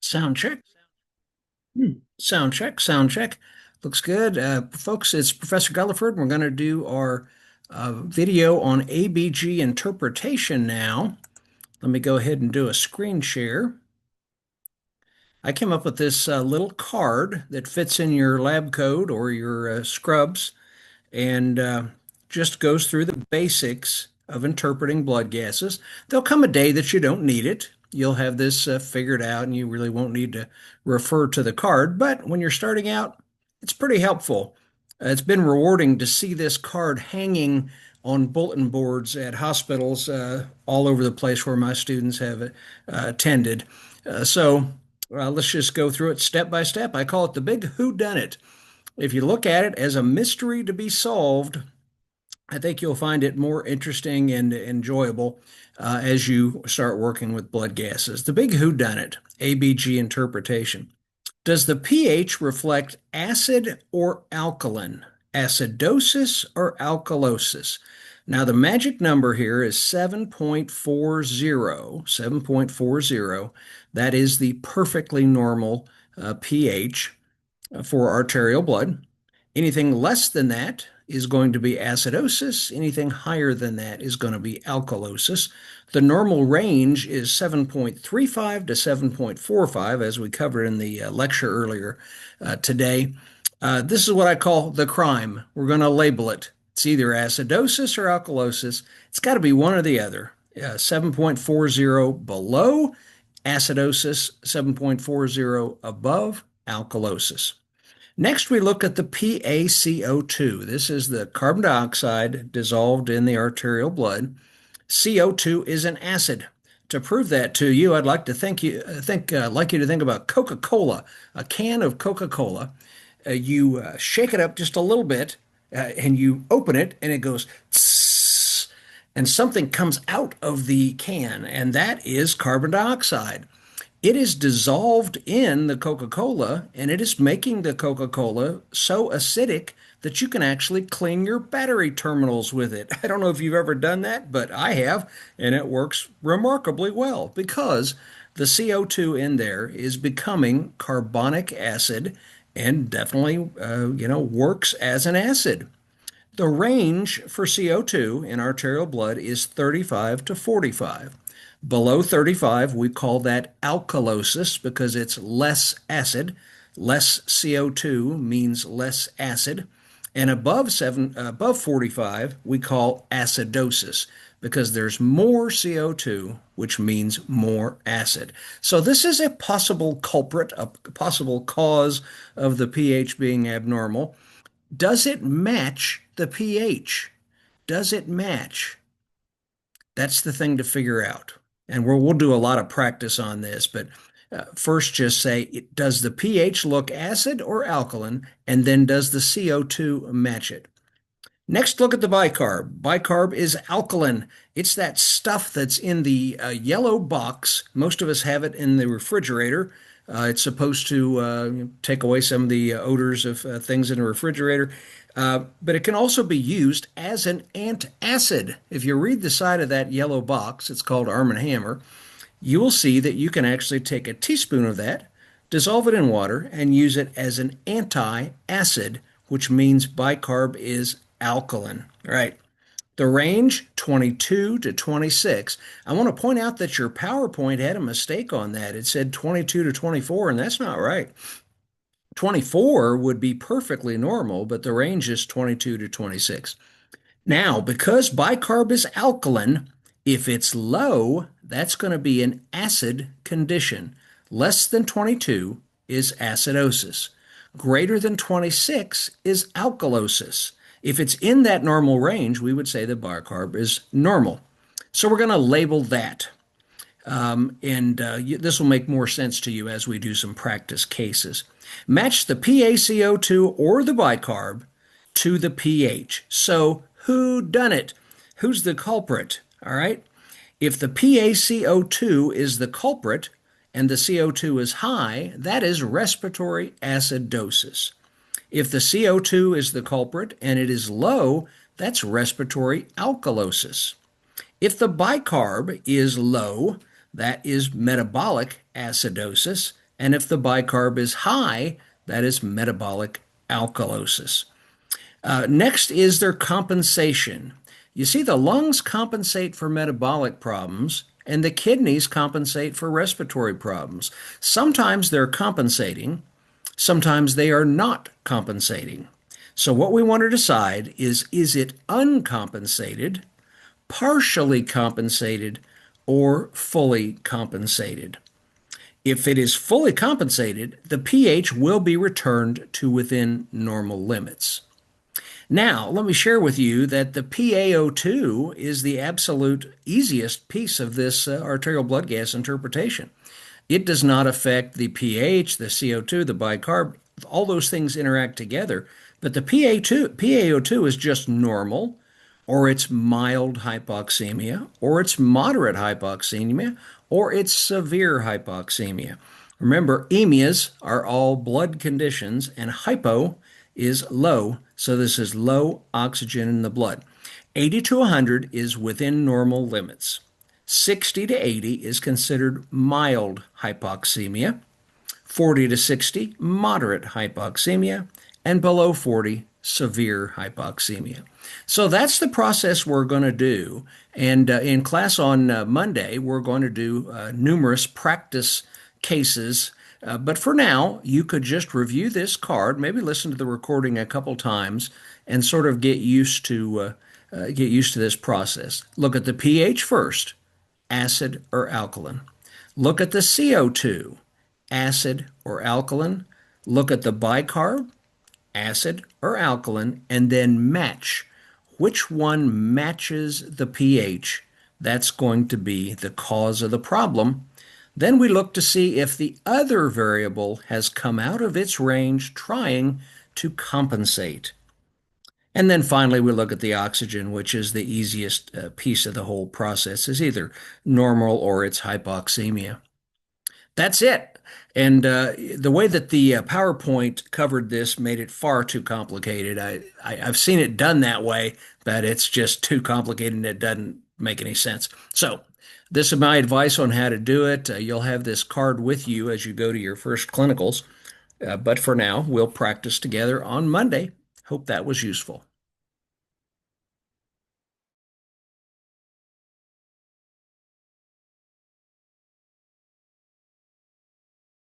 Sound check. Sound check. Sound check. Looks good. Folks, it's Professor Gulliford, and we're going to do our video on ABG interpretation now. Let me go ahead and do a screen share. I came up with this little card that fits in your lab coat or your scrubs and just goes through the basics of interpreting blood gases. There'll come a day that you don't need it. You'll have this figured out and you really won't need to refer to the card. But when you're starting out, it's pretty helpful. It's been rewarding to see this card hanging on bulletin boards at hospitals all over the place where my students have attended. Let's just go through it step by step. I call it the big whodunit. If you look at it as a mystery to be solved, I think you'll find it more interesting and enjoyable as you start working with blood gases. The big whodunit, ABG interpretation. Does the pH reflect acid or alkaline, acidosis or alkalosis? Now, the magic number here is 7.40, 7.40. That is the perfectly normal pH for arterial blood. Anything less than that is going to be acidosis. Anything higher than that is going to be alkalosis. The normal range is 7.35 to 7.45, as we covered in the lecture earlier today. This is what I call the crime. We're going to label it. It's either acidosis or alkalosis. It's got to be one or the other. 7.40 below acidosis, 7.40 above alkalosis. Next, we look at the PaCO2. This is the carbon dioxide dissolved in the arterial blood. CO2 is an acid. To prove that to you, I'd like to like you to think about Coca-Cola, a can of Coca-Cola. You shake it up just a little bit, and you open it, and it goes tss, and something comes out of the can, and that is carbon dioxide. It is dissolved in the Coca-Cola, and it is making the Coca-Cola so acidic that you can actually clean your battery terminals with it. I don't know if you've ever done that, but I have, and it works remarkably well because the CO2 in there is becoming carbonic acid and definitely, works as an acid. The range for CO2 in arterial blood is 35 to 45. Below 35, we call that alkalosis because it's less acid. Less CO2 means less acid. And above 45, we call acidosis because there's more CO2, which means more acid. So this is a possible culprit, a possible cause of the pH being abnormal. Does it match the pH? Does it match? That's the thing to figure out. And we'll do a lot of practice on this, but first just say, does the pH look acid or alkaline? And then does the CO2 match it? Next, look at the bicarb. Bicarb is alkaline. It's that stuff that's in the yellow box. Most of us have it in the refrigerator. It's supposed to take away some of the odors of things in the refrigerator. But it can also be used as an antacid. If you read the side of that yellow box, it's called Arm& Hammer, you will see that you can actually take a teaspoon of that, dissolve it in water, and use it as an antacid, which means bicarb is alkaline. All right. The range, 22 to 26. I want to point out that your PowerPoint had a mistake on that. It said 22 to 24, and that's not right. 24 would be perfectly normal, but the range is 22 to 26. Now, because bicarb is alkaline, if it's low, that's going to be an acid condition. Less than 22 is acidosis. Greater than 26 is alkalosis. If it's in that normal range, we would say the bicarb is normal. So we're going to label that. This will make more sense to you as we do some practice cases. Match the PaCO2 or the bicarb to the pH. So who done it? Who's the culprit? All right. If the PaCO2 is the culprit and the CO2 is high, that is respiratory acidosis. If the CO2 is the culprit and it is low, that's respiratory alkalosis. If the bicarb is low, that is metabolic acidosis. And if the bicarb is high, that is metabolic alkalosis. Next is their compensation. You see, the lungs compensate for metabolic problems, and the kidneys compensate for respiratory problems. Sometimes they're compensating, sometimes they are not compensating. So, what we want to decide is it uncompensated, partially compensated, or fully compensated? If it is fully compensated, the pH will be returned to within normal limits. Now, let me share with you that the PaO2 is the absolute easiest piece of this arterial blood gas interpretation. It does not affect the pH, the CO2, the bicarb, all those things interact together. But the PaO2 is just normal, or it's mild hypoxemia, or it's moderate hypoxemia, or it's severe hypoxemia. Remember, emias are all blood conditions, and hypo is low, so this is low oxygen in the blood. 80 to 100 is within normal limits. 60 to 80 is considered mild hypoxemia. 40 to 60, moderate hypoxemia, and below 40, severe hypoxemia. So that's the process we're going to do. And in class on Monday, we're going to do numerous practice cases. But for now, you could just review this card, maybe listen to the recording a couple times, and sort of get used to this process. Look at the pH first, acid or alkaline. Look at the CO2, acid or alkaline. Look at the bicarb, acid or alkaline, and then match. Which one matches the pH? That's going to be the cause of the problem. Then we look to see if the other variable has come out of its range trying to compensate. And then finally, we look at the oxygen, which is the easiest piece of the whole process, is either normal or it's hypoxemia. That's it. And the way that the PowerPoint covered this made it far too complicated. I've seen it done that way, but it's just too complicated and it doesn't make any sense. So, this is my advice on how to do it. You'll have this card with you as you go to your first clinicals. But for now, we'll practice together on Monday. Hope that was useful.